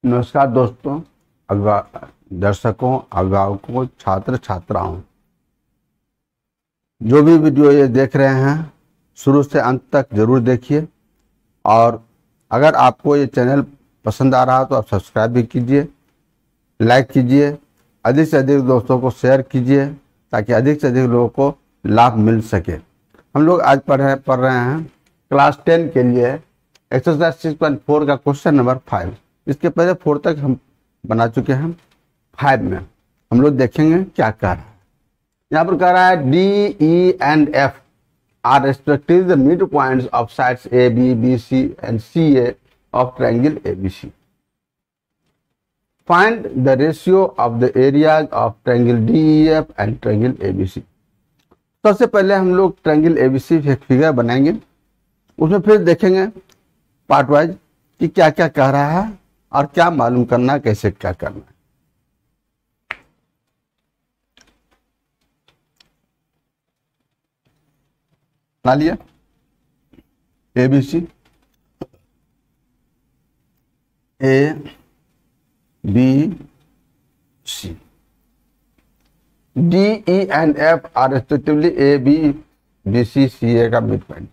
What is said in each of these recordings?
नमस्कार दोस्तों, दर्शकों, अभिभावकों, छात्र छात्राओं, जो भी वीडियो ये देख रहे हैं शुरू से अंत तक जरूर देखिए। और अगर आपको ये चैनल पसंद आ रहा है तो आप सब्सक्राइब भी कीजिए, लाइक कीजिए, अधिक से अधिक दोस्तों को शेयर कीजिए ताकि अधिक से अधिक लोगों को लाभ मिल सके। हम लोग आज पढ़ रहे हैं क्लास 10 के लिए एक्सरसाइज 6.4 का क्वेश्चन नंबर 5। इसके पहले 4 तक हम बना चुके हैं। 5 में हम लोग देखेंगे क्या कर रहा है। यहाँ पर कह रहा है D E and F are respective the mid points of sides A B B C and C A of triangle A B C. Find the ratio of the areas of triangle D E F and triangle A B C. सबसे पहले हम लोग triangle A B सी एक figure बनाएंगे, उसमें फिर देखेंगे part wise कि क्या क्या कह रहा है और क्या मालूम करना है, कैसे क्या करना है। बना लिया A B C, A B C, D E and F are respectively A B B C C A का मिड पॉइंट।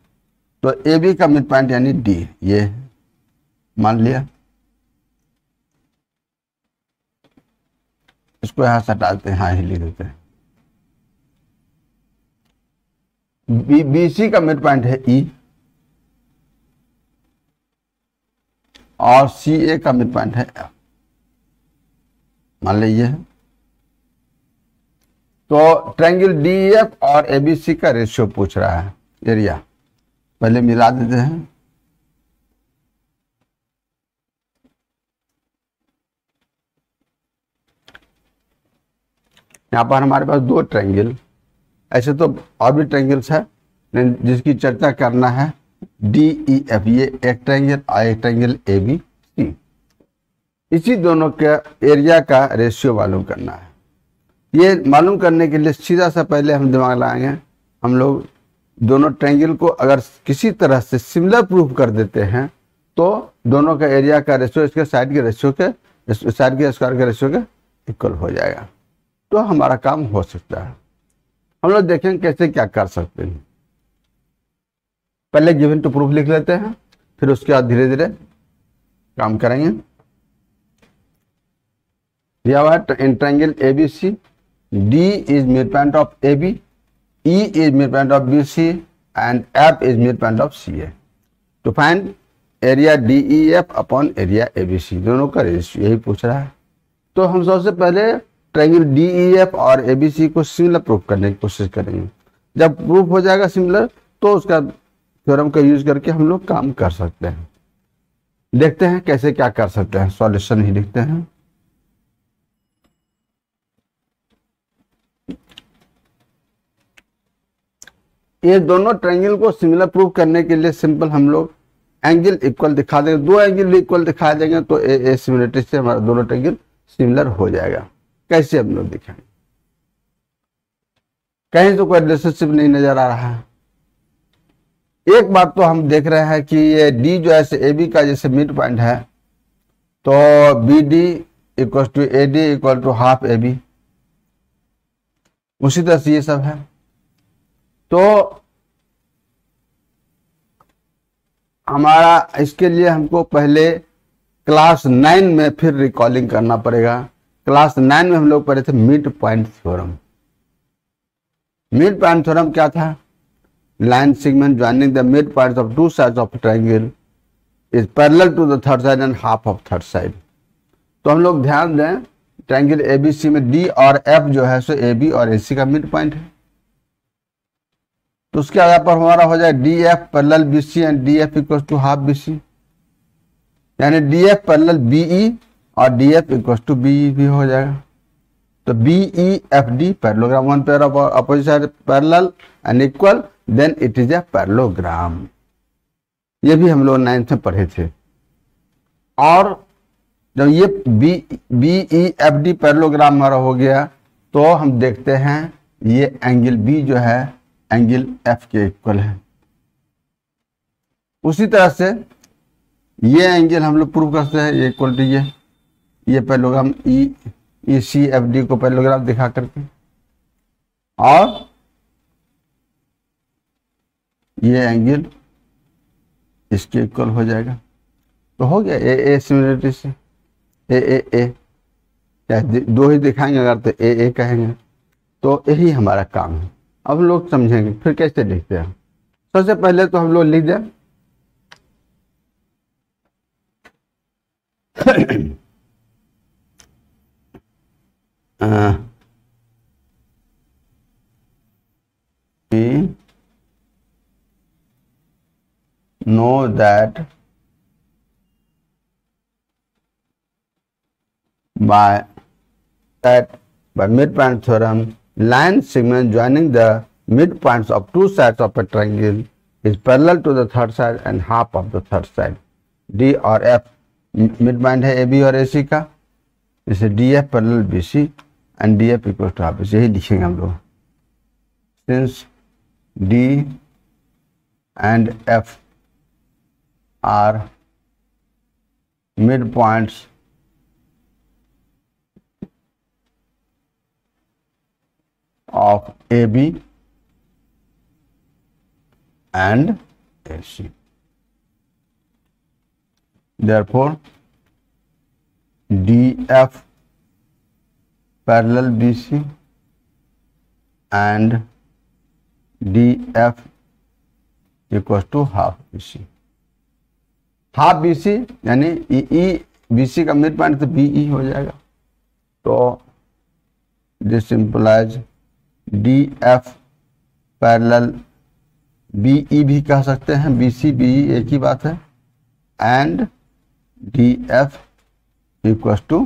तो ए बी का मिड पॉइंट यानी डी, ये मान लिया। इसको यहां से हटाते हैं, ही लिख देते हैं। बी सी का मिड पॉइंट है ई और सी ए का मिड पॉइंट है एफ, मान लीजिए। तो ट्रायंगल डी एफ और एबीसी का रेशियो पूछ रहा है, एरिया पहले मिला देते हैं। यहाँ पर हमारे पास दो ट्रायंगल, ऐसे तो और भी ट्रायंगल्स है जिसकी चर्चा करना है। डी ई एफ ये एक ट्रायंगल और एक ट्रायंगल ए बी सी, इसी दोनों के एरिया का रेशियो मालूम करना है। ये मालूम करने के लिए सीधा सा पहले हम दिमाग लगाएंगे। हम लोग दोनों ट्रायंगल को अगर किसी तरह से सिमिलर प्रूफ कर देते हैं तो दोनों का एरिया का रेशियो इसके साइड के रेशियो के साइड के स्क्वायर के रेशियो के इक्वल हो जाएगा, तो हमारा काम हो सकता है। हम लोग देखेंगे कैसे क्या कर सकते हैं। पहले गिवन टू प्रूफ लिख लेते हैं, फिर उसके बाद धीरे धीरे काम करेंगे। दिया हुआ है in triangle ABC, D is mid point of A B, E is mid point of B C and F is mid point of C A. To find area D E F upon area A B C, दोनों का ratio यही पूछ रहा है। तो हम सबसे पहले ट्रायंगल डी ई एफ और ए बी सी को सिमिलर प्रूफ करने की कोशिश करेंगे। जब प्रूफ हो जाएगा सिमिलर तो उसका थ्योरम का यूज करके हम लोग काम कर सकते हैं। देखते हैं कैसे क्या कर सकते हैं, सॉल्यूशन ही लिखते हैं। ये दोनों ट्रायंगल को सिमिलर प्रूफ करने के लिए सिंपल हम लोग एंगल इक्वल दिखा देंगे। दो एंगल इक्वल दिखा देंगे तो ए सिमिलरिटी से हमारा दोनों ट्रायंगल सिमिलर हो जाएगा। कैसे हम लोग दिखाएंगे? कहीं तो कोई रिलेशनशिप नहीं नजर आ रहा है। एक बात तो हम देख रहे हैं कि ये डी जो है ए बी का जैसे मिड पॉइंट है, तो B D equal to A D equal to half A B, उसी तरह से ये सब है। तो हमारा इसके लिए हमको पहले क्लास 9 में फिर रिकॉलिंग करना पड़ेगा। क्लास 9 में हम लोग पढ़े थे mid point theorem. Mid point theorem क्या था? Line segment joining the mid points of two sides of triangle is parallel to the third side and half of third side. तो हम लोग ध्यान दें, ट्रायंगल एबीसी में डी और F जो है सो ए बी और ए सी का मिड पॉइंट है। तो उसके आधार पर हमारा हो जाए D F parallel B C and D F equal to half B C, यानी D F parallel B E और D F equal to B भी हो जाएगा। तो B E F D parallelogram, one pair of opposite side parallel and equal, then it is a parallelogram. ये भी हम लोग 9th में पढ़े थे। और जब ये B E F D parallelogram हमारा हो गया तो हम देखते हैं ये एंगल बी जो है एंगल एफ के इक्वल है। उसी तरह से ये एंगल हम लोग प्रूव करते हैं ये इक्वल टू ये ये पैरेललोग्राम ई सी एफ डी को पैरेललोग्राम दिखा करके, और ये एंगल इसके इक्वल हो जाएगा। तो हो गया ए सिमिलरिटी से ए या दो ही दिखाएंगे अगर तो ए कहेंगे। तो यही हमारा काम है। अब लोग समझेंगे फिर कैसे लिखते हैं। सबसे पहले तो हम लोग लिख दें we know that by midpoint theorem, line segment joining the midpoints of two sides of a triangle is parallel to the third side and half of the third side. D और F midpoint है AB और AC का, इसे DF parallel BC and DF equals to half, यही लिखेंगे हम लोग। Since D and F are midpoints of AB and AC. Therefore, DF parallel BC and DF equals to half BC. Half BC यानी ई BC का mid point तो BE हो जाएगा। तो this implies DF parallel BE भी कह सकते हैं, BC BE एक ही बात है, and DF equals to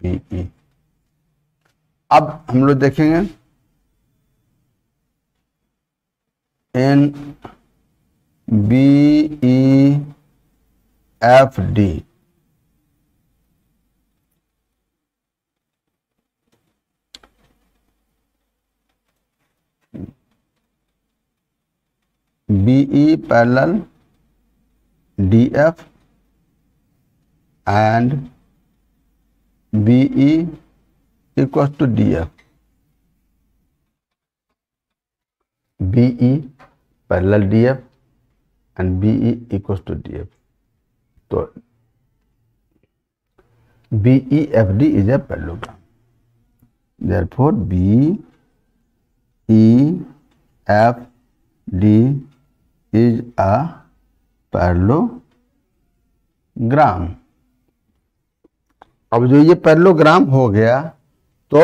BE। अब हम लोग देखेंगे इन BEFD BE parallel DF and BE equals to DF. BE parallel DF and BE equals to DF. So BEFD is a parallelogram. Therefore, BEFD is a parallelogram. अब जो ये parallelogram हो गया तो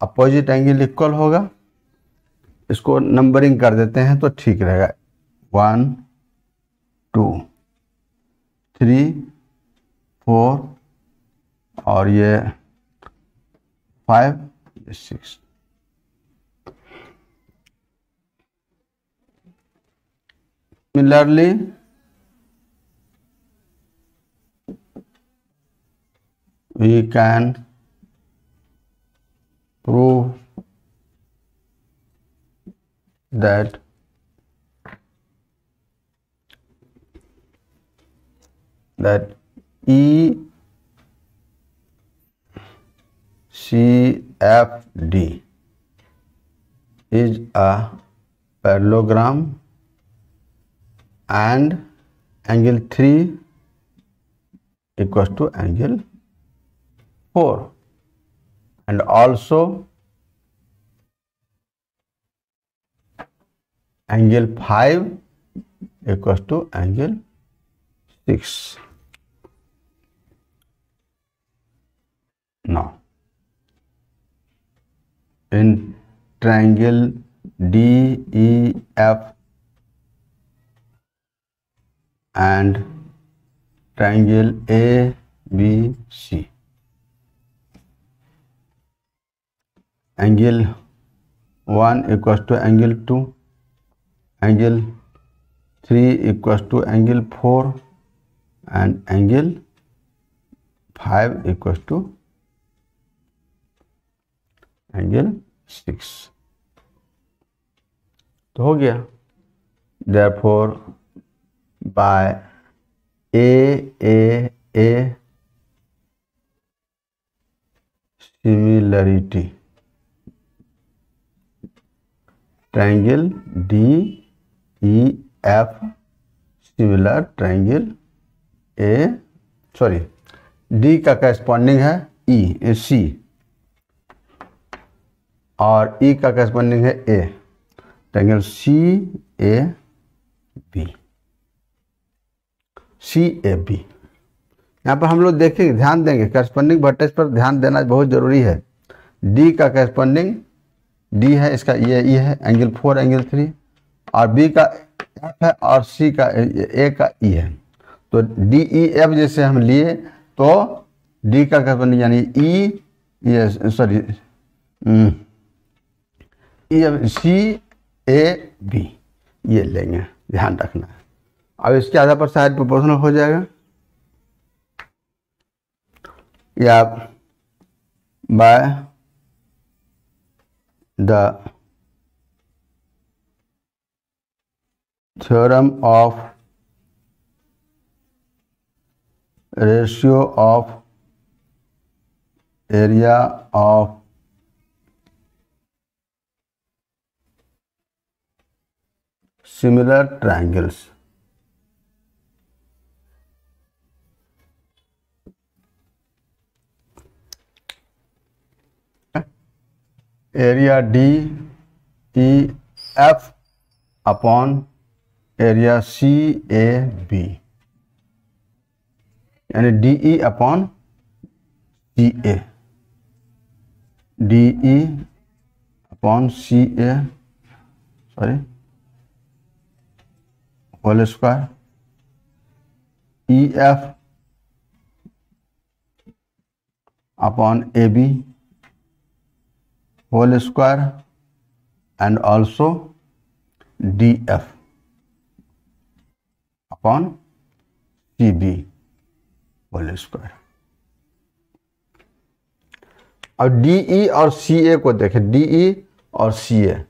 अपोजिट एंगल इक्वल होगा। इसको numbering कर देते हैं तो ठीक रहेगा। 1 2 3 4 और ये 5 ये 6। Similarly, we can prove that ECFD is a parallelogram and angle 3 equals to angle 4, and also angle 5 equals to angle 6. Now, in triangle DEF and triangle ABC, angle 1 equals to angle 2, angle 3 equals to angle 4, and angle 5 equals to angle 6. तो हो गया। Therefore, by A similarity, triangle D E F similar triangle D का corresponding है E C और E का corresponding है A, triangle C A B, C A B. यहाँ पर हम लोग देखेंगे, ध्यान देंगे, करस्पॉन्डिंग वर्टेक्स पर ध्यान देना बहुत जरूरी है। डी का करस्पॉन्डिंग डी है, इसका ये ई है, एंगल 4 एंगल 3, और बी का एफ है और सी का ए का ई है। तो डी ई एफ जैसे हम लिए तो डी का करस्पॉन्डिंग यानी ई, ये सॉरी सी ए बी ये लेंगे, ध्यान रखना है। अब इसके आधार पर साइड प्रोपोर्शनल हो जाएगा या by the theorem of ratio of area of similar triangles, area D E F upon area C A B, यानी D E upon C A, D E upon C A sorry whole square, E F upon A B whole square and also D F upon C B whole square. और D E और C ए को देखें, D E और C ए,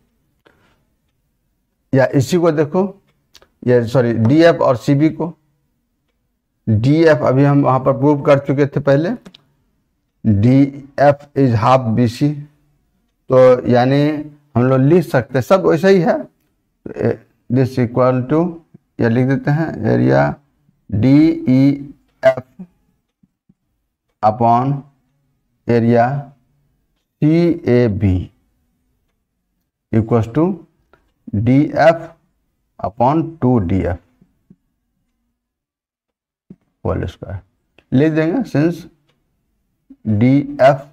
या इसी को देखो, ये सॉरी डी एफ और सी बी को। डी एफ अभी हम वहां पर प्रूव कर चुके थे पहले, D F is half B C, तो यानी हम लोग लिख सकते हैं, सब वैसा ही है, दिस इक्वल टू, या लिख देते हैं area D E F upon area C A B equal to D F upon 2df whole square लिख देंगे, since D F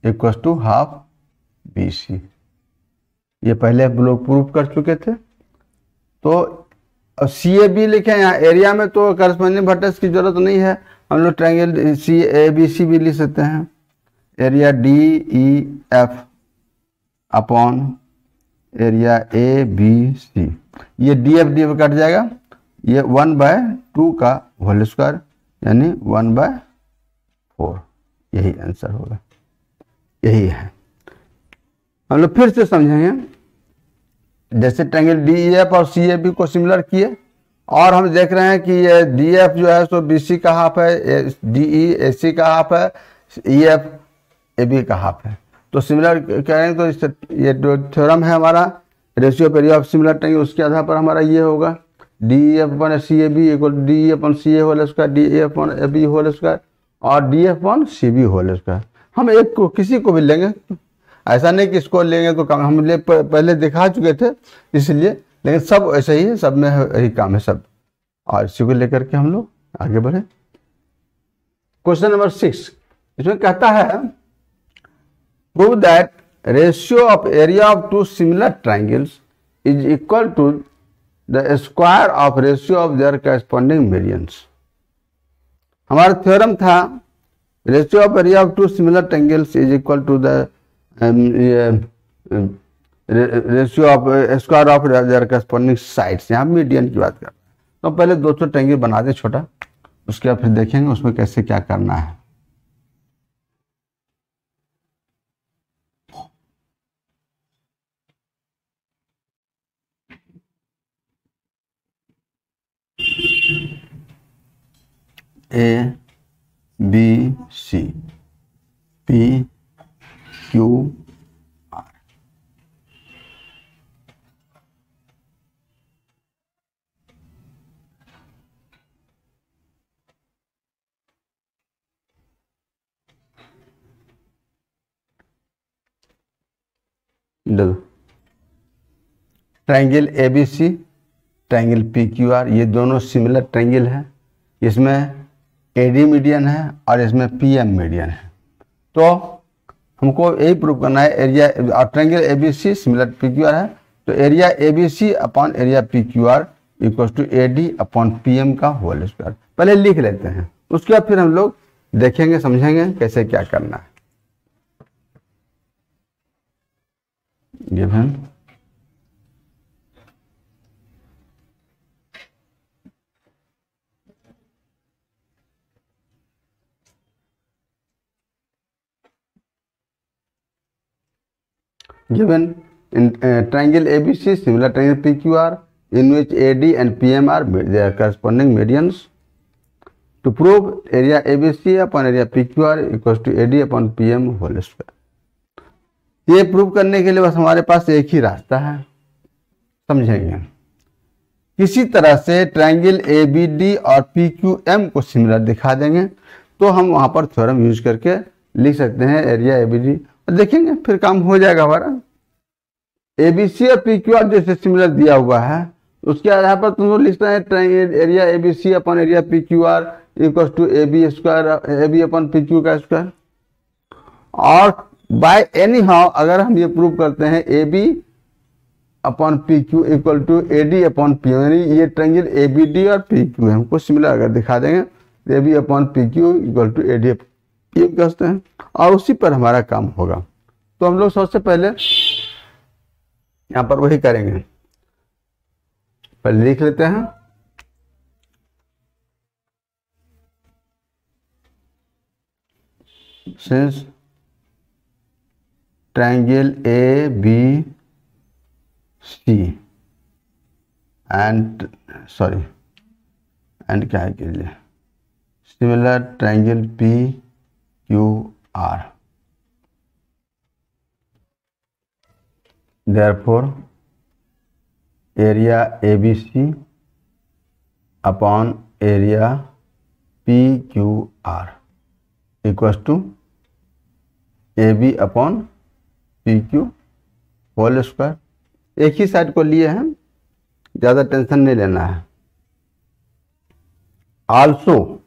equal to half B C. ये पहले हम लोग प्रूव कर चुके थे। तो अब सी ए बी लिखे यहाँ एरिया में, तो करस्पॉन्डिंग वर्टेक्स की जरूरत नहीं है, हम लोग ट्रायंगल सी ए बी सी भी लिख सकते हैं, area D E F upon area A B C. ये डी एफ कट जाएगा, ये 1/2 का होल स्क्वायर यानी 1/4, यही आंसर होगा, यही है। हम लोग फिर से समझेंगे, जैसे ट्रायंगल डी ई एफ और सी ए बी को सिमिलर किए, और हम देख रहे हैं कि ये डी एफ जो है सो बी सी का हाफ है, डी ई ए सी का हाफ है, ई एफ ए बी का हाफ है। तो सिमिलर करेंगे तो ये जो थ्योरम है हमारा ratio of area of similar triangle, उसके आधार पर हमारा ये होगा D F upon C A B equal D upon C A whole square, D A upon A B whole square और D F upon C B whole square. हम एक को किसी को भी लेंगे, ऐसा नहीं कि इसको लेंगे तो काम, हम पहले दिखा चुके थे इसलिए, लेकिन सब ऐसे ही है, सब में यही काम है सब। और इसी को लेकर के हम लोग आगे बढ़े। क्वेश्चन नंबर 6 इसमें कहता है prove that ratio of area of two similar triangles is equal to the square of ratio of their corresponding medians. हमारा थ्योरम था ratio of area of two similar triangles is equal to the ratio of square of their corresponding sides. यहाँ median की बात कर रहे हैं, तो पहले 200 ट्रायंगल बना दे छोटा, उसके बाद फिर देखेंगे उसमें कैसे क्या करना है। A B C, P Q R. Triangle ABC, triangle P Q R, ये दोनों सिमिलर ट्रायंगल है। इसमें एडी मीडियन है और इसमें पीएम मीडियन है। तो हमको यही प्रूव करना है, एरिया और triangle ABC similar P Q R है, तो area ABC upon area P Q R equal to AD upon PM का होल स्क्वायर। पहले लिख लेते हैं, उसके बाद फिर हम लोग देखेंगे समझेंगे कैसे क्या करना है। Given given in triangle ABC similar triangle PQR in which AD and PM are their corresponding medians. To prove area ABC upon area PQR equals to AD upon PM whole square. ये prove करने के लिए बस हमारे पास एक ही रास्ता है, समझेंगे। किसी तरह से ट्रायंगल ABD और PQM को सिमिलर दिखा देंगे तो हम वहां पर थ्योरम यूज करके लिख सकते हैं एरिया ABD, और देखेंगे फिर काम हो जाएगा हमारा। ABC और PQR जैसे सिमिलर दिया हुआ है उसके आधार पर तुम लोग लिखना है triangle area ABC upon area PQR equal to AB square, AB upon PQ का स्क्वायर। और बाय एनी हाउ अगर हम ये प्रूव करते हैं AB upon PQ equal to AD upon PM, यानी ये ट्रायंगल ABD और PQ हमको सिमिलर अगर दिखा देंगे तो AB upon PQ equal to AD ये कहते हैं, और उसी पर हमारा काम होगा। तो हम लोग सबसे पहले यहां पर वही करेंगे, पहले लिख लेते हैं। Since triangle ABC and and क्या है के लिए similar triangle PQR, therefore area ABC upon area PQR equals to AB upon PQ whole square. एक ही साइड को लिए हैं, ज्यादा टेंशन नहीं लेना है। आल्सो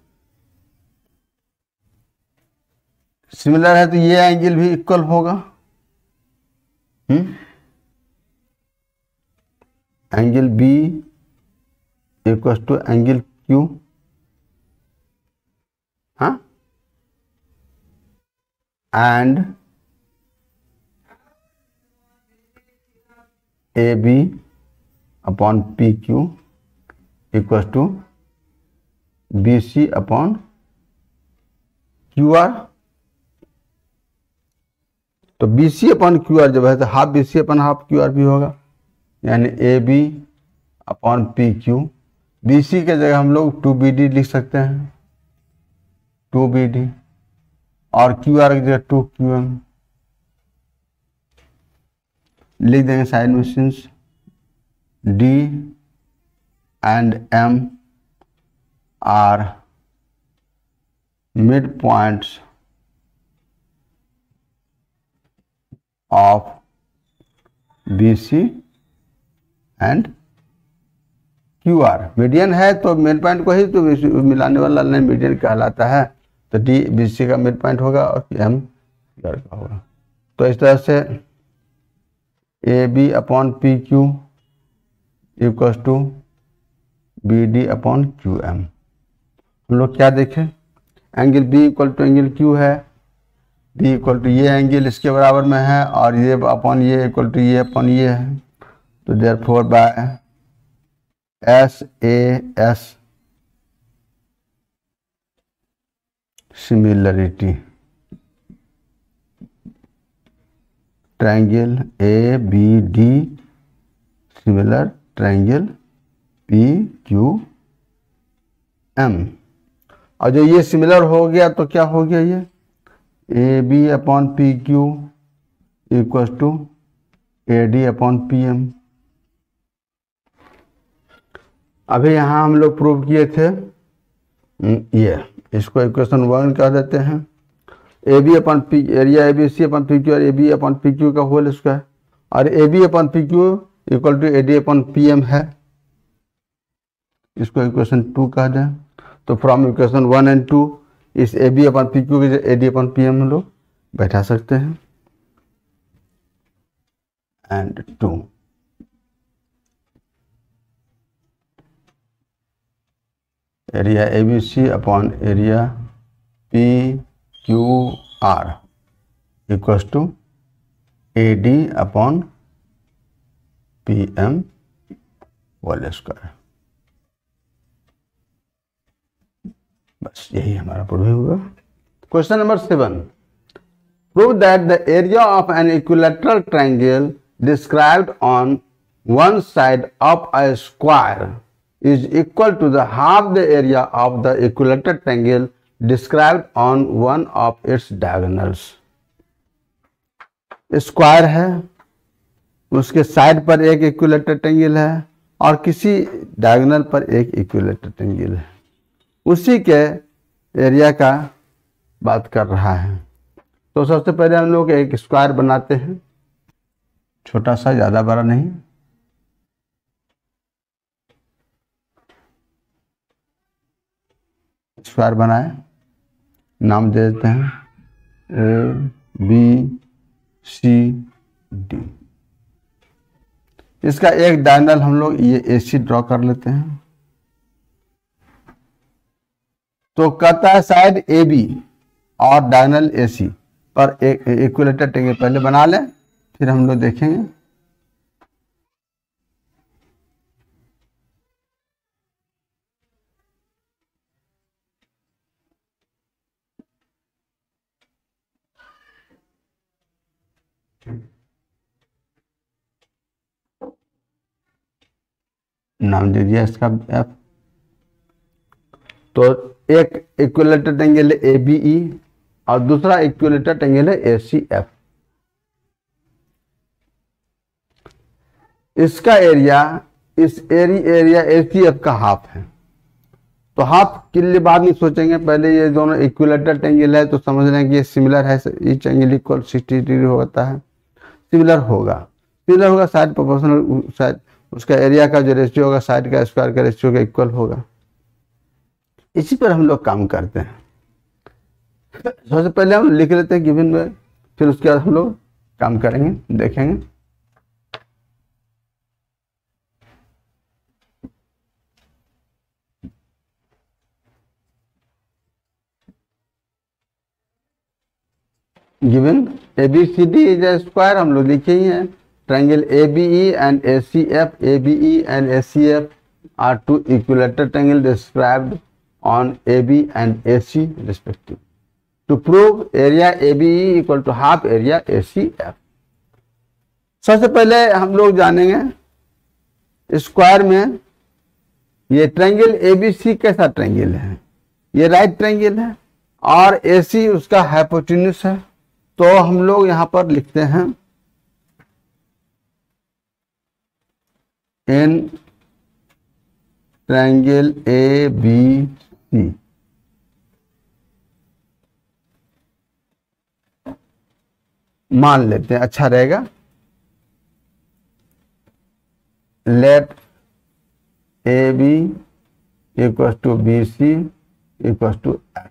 सिमिलर है तो ये एंगल भी इक्वल होगा, angle B equal to angle Q, हाँ, and AB upon PQ equal to BC upon QR। तो BC अपॉन QR जब है तो half BC upon half QR भी होगा, यानी AB अपॉन PQ। BC के जगह हम लोग 2BD लिख सकते हैं, 2BD, और QR की जगह 2QM लिख देंगे साइड में। Since D and M are mid points of BC and QR, median है तो मिड पॉइंट को ही तो मिलाने वाला लाइन मीडियन कहलाता है, तो D BC का मिड पॉइंट होगा और M QR का होगा। तो इस तरह से AB upon PQ equals to BD upon QM। हम लोग क्या देखें, angle B equal to angle Q है, D इक्वल टू ये एंगल इसके बराबर में है, और ये अपॉन ये इक्वल टू ये अपॉन ये है। तो therefore by SAS similarity triangle ABD similar triangle PQM। और जो ये सिमिलर हो गया तो क्या हो गया, ये AB upon PQ equal to AD upon PM। अभी यहाँ हम लोग प्रूव किए थे ये, इसको इक्वेशन 1 कह देते हैं। AB upon P, area ABC upon PQ और AB अपॉन PQ का होल स्क्वायर, और AB upon PQ equal to AD upon PM है, इसको इक्वेशन 2 कह दें। तो फ्रॉम इक्वेशन 1 एंड 2 इस AB अपॉन PQ के AD अपॉन PM हम लोग बैठा सकते हैं, and 2 area ABC upon area PQR equal to AD upon PM whole square. बस यही हमारा प्रूव हुआ। Question number 7, prove that the area of an equilateral triangle described on one side of a स्क्वायर is equal to the half the area of the equilateral triangle described on one of its diagonals। Square है, उसके side पर एक equilateral triangle है और किसी diagonal पर एक इक्विलेटरल ट्रायंगल है, उसी के एरिया का बात कर रहा है। तो सबसे पहले हम लोग एक स्क्वायर बनाते हैं, छोटा सा, ज़्यादा बड़ा नहीं। स्क्वायर बनाए, नाम दे देते हैं ABCD। इसका एक डायगोनल हम लोग ये AC ड्रॉ कर लेते हैं। तो कहता है साइड AB और डायगोनल AC पर एक इक्विलेटरल ट्रायंगल पहले बना लें, फिर हम लोग देखेंगे। नाम दे दिया इसका F। तो एक इक्विलेटरल ट्रायंगल है ABE और दूसरा इक्विलेटरल ट्रायंगल है ACF। इसका एरिया इस एरिया ACF का हाफ है। तो हाफ के लिए बाद में सोचेंगे, पहले ये दोनों इक्विलेटरल ट्रायंगल है तो समझ रहे हैं कि ये सिमिलर है, ईच एंगल इक्वल 60 डिग्री होता है, सिमिलर होगा साइड प्रोपोर्शनल, साइड उसका एरिया का जो रेशियो होगा साइड का स्क्वायर का रेशियो का इक्वल होगा। इसी पर हम लोग काम करते हैं। सबसे पहले हम लिख लेते हैं गिवन में, फिर उसके बाद हम लोग काम करेंगे, देखेंगे। Given ABCD is a square हम लोग लिखे ही हैं। Triangle ABE and ACF, ABE and ACF are two equilateral triangles described on AB and AC respectively. To prove area ABE equal to half area ACF, सबसे पहले हम लोग जानेंगे square में ये ट्रायंगल ABC कैसा ट्रायंगल है। ये राइट ट्रायंगल है और AC उसका हाइपोटेन्यूस है। तो हम लोग यहाँ पर लिखते हैं इन ट्रायंगल ABC मान लेते हैं, अच्छा रहेगा। Let AB equal to BC equal to X,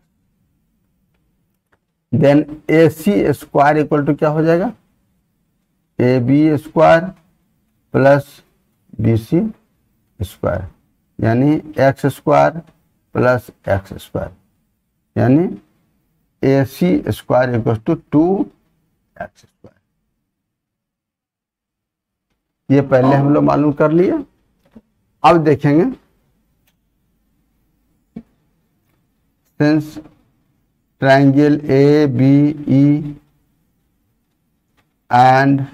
then AC square equal to क्या हो जाएगा, AB square plus BC square, यानी X square plus X square, यानी AC square equal to 2X square. ये पहले हम लोग मालूम कर लिए। अब देखेंगे since triangle ABE and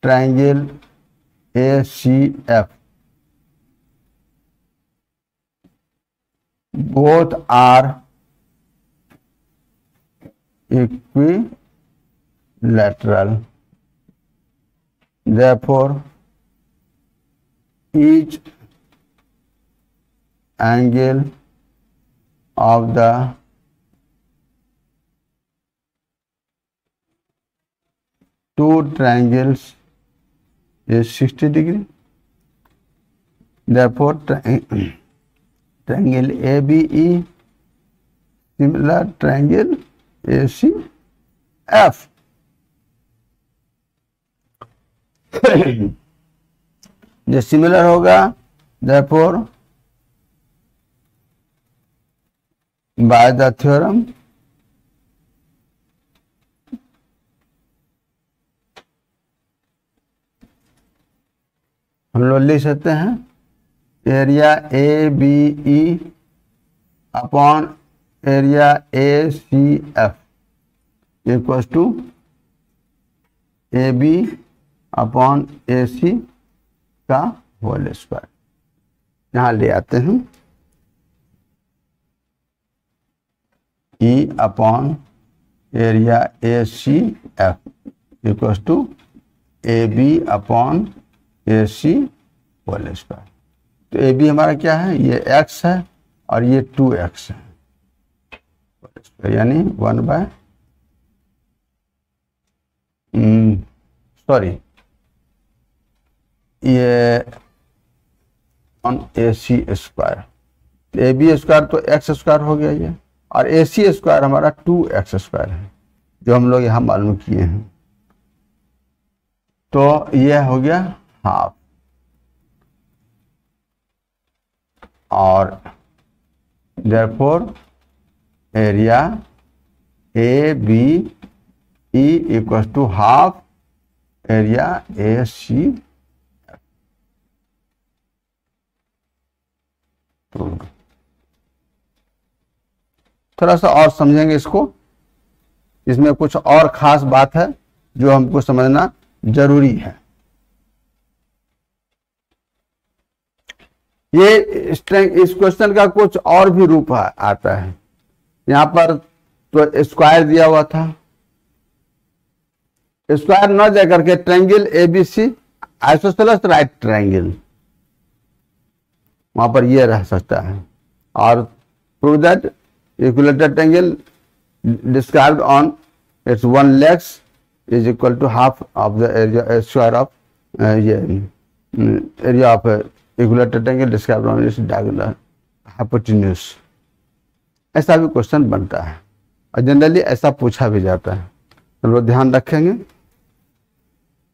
triangle ACF both are equilateral, lateral. Therefore, each angle of the two triangles is 60 degree. Therefore, triangle ABE similar triangle ACF. जो सिमिलर होगा, therefore by the theorem हम लोग लिख सकते हैं area ABE upon area ACF equals to AB upon AC का whole square. यहाँ ले आते हैं E upon area ACF equals to AB upon AC whole square. तो AB हमारा क्या है, ये x है और ये 2x है, यानी 1 बाय ये on AC square. AB square तो x स्क्वायर हो गया ये, और AC स्क्वायर हमारा 2x स्क्वायर है जो हम लोग यहाँ मालूम किए हैं. तो ये हो गया हाफ, और therefore area ABE equal to half area AC. थोड़ा सा और समझेंगे इसको, इसमें कुछ और खास बात है जो हमको समझना जरूरी है. ये इस क्वेश्चन का कुछ और भी रूप आता है. यहाँ पर तो स्क्वायर दिया हुआ था, स्क्वायर न दे करके triangle ABC isosceles right triangle वहां पर ये रह सकता है. और prove that equilateral triangle described on its one legs is equal to half of the area square of ये area of equilateral triangle described on its diagonal hypotenuse. ऐसा भी क्वेश्चन बनता है और जनरली ऐसा पूछा भी जाता है, तो लोग ध्यान रखेंगे.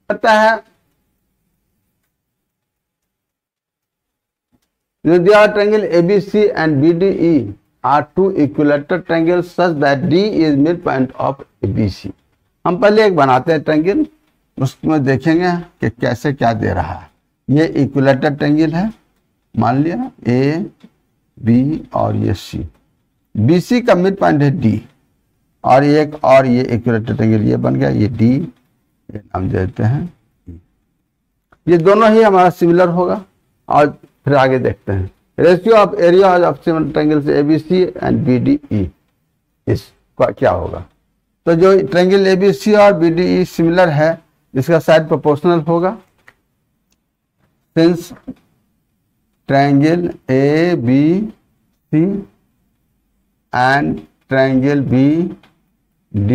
कहता है triangle ABC and BDE are two equilateral triangles such that D is midpoint of ABC. हम पहले एक बनाते हैं ट्रायंगल, उसमें देखेंगे कि कैसे क्या दे रहा है. ये इक्विलेटरल ट्रायंगल है, मान लिया A B और ये C. BC का मिड पॉइंट है D, और एक और ये इक्विलेटरल ट्रायंगल ये बन गया, ये D, ये नाम देते हैं. ये दोनों ही हमारा सिमिलर होगा. और फिर आगे देखते हैं ratio of area of similar triangle से ABC एंड BDE इस क्या होगा. तो जो ट्रायंगल ABC और BDE सिमिलर है, इसका साइड प्रोपोर्शनल होगा. Since triangle ABC and triangle BD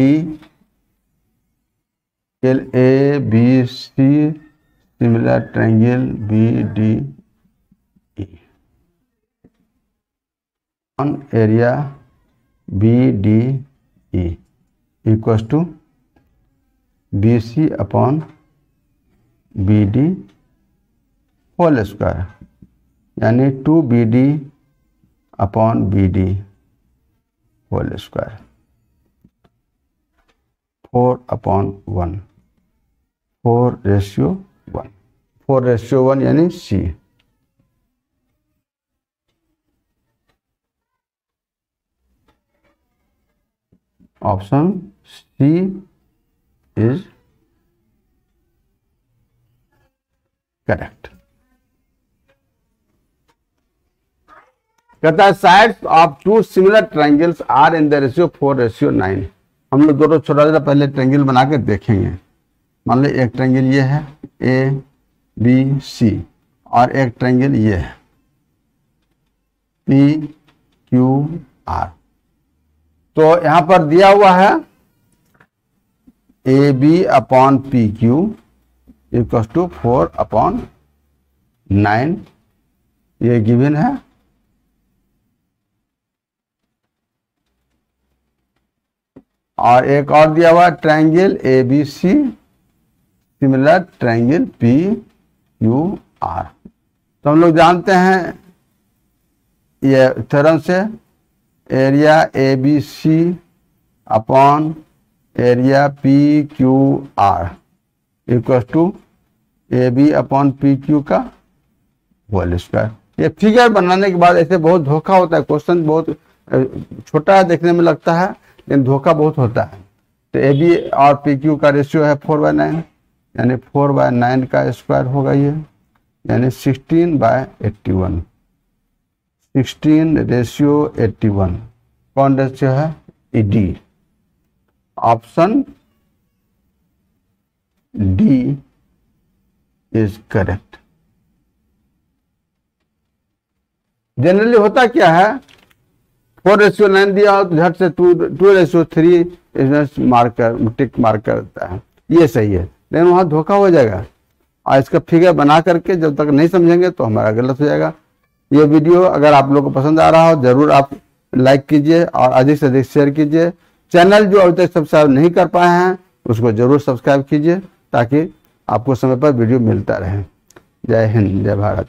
ABC similar triangle BDE on area BDE equals to BC upon BD whole square, यानी 2BD upon BD whole square, 4 upon 1, 4:1, 4:1 यानी C. Option C is correct. कहता है sides of two similar triangles are in the ratio 4:9. हम लोग दोनों छोटा छोटा पहले ट्रायंगल बना के देखेंगे। मान लो एक ट्रायंगल ये है ABC और एक ट्रायंगल ये है PQR। तो यहां पर दिया हुआ है AB/PQ इक्वल टू 4/9, ये गिवन है। और एक और दिया हुआ triangle ABC similar triangle PQR। तो हम लोग जानते हैं ये थ्योरम से, area ABC upon area PQR equal to AB/PQ का होल स्क्वायर। ये फिगर बनाने के बाद ऐसे बहुत धोखा होता है, क्वेश्चन बहुत छोटा देखने में लगता है लेकिन धोखा बहुत होता है। तो AB और PQ का रेशियो है 4/9, यानी 4/9 का स्क्वायर होगा ये, यानी 16/81। 16:81 कौन रेशियो है? D. Option D is correct. Generally होता क्या है, 4:9 दिया हो तो झट से 2:3 मार्कर टिक मार्क करता है, ये सही है, लेकिन वहां धोखा हो जाएगा। और इसका फिगर बना करके जब तक नहीं समझेंगे तो हमारा गलत हो जाएगा। ये वीडियो अगर आप लोगों को पसंद आ रहा हो जरूर आप लाइक कीजिए और अधिक से अधिक शेयर कीजिए। चैनल जो अभी तक सब्सक्राइब नहीं कर पाए हैं उसको जरूर सब्सक्राइब कीजिए ताकि आपको समय पर वीडियो मिलता रहे। जय हिंद, जय भारत।